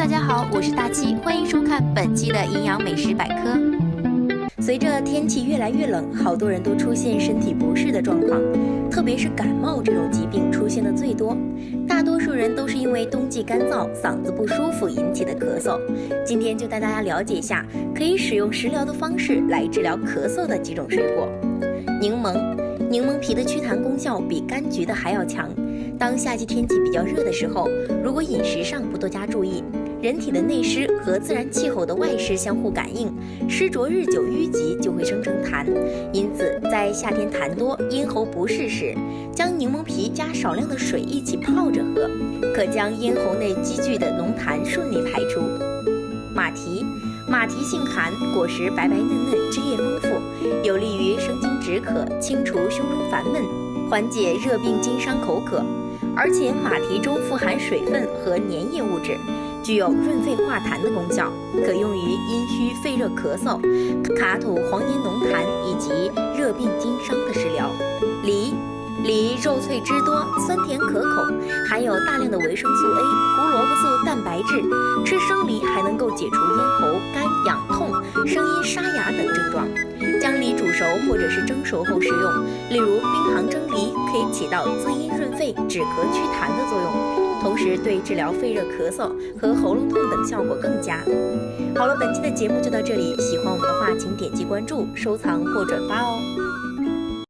大家好，我是大七，欢迎收看本期的营养美食百科。随着天气越来越冷，好多人都出现身体不适的状况，特别是感冒这种疾病出现的最多。大多数人都是因为冬季干燥、嗓子不舒服引起的咳嗽。今天就带大家了解一下可以使用食疗的方式来治疗咳嗽的几种水果。柠檬皮的祛痰功效比柑橘的还要强。当夏季天气比较热的时候，如果饮食上不多加注意，人体的内湿和自然气候的外湿相互感应，湿浊日久淤积就会生成痰。因此，在夏天痰多、咽喉不适时，将柠檬皮加少量的水一起泡着喝，可将咽喉内积聚的浓痰顺利排出。马蹄性寒，果实白白嫩嫩，汁液丰富，有利于生津止渴，清除胸中烦闷，缓解热病经伤口渴。而且马蹄中富含水分和粘液物质，具有润肺化痰的功效，可用于阴虚肺热咳嗽、卡吐黄黏浓痰以及热病经伤的食疗。梨肉脆汁多，酸甜可口，含有大量的维生素 A、胡萝卜素蛋白质，吃生梨还能够解除咽喉干痒痛、声音沙哑等症状。将梨煮熟或者是蒸熟后食用，例如冰糖蒸梨，可以起到滋阴润肺、止咳祛痰的作用，同时对治疗肺热咳嗽和喉咙痛等效果更佳。好了，本期的节目就到这里，喜欢我们的话请点击关注、收藏或转发哦。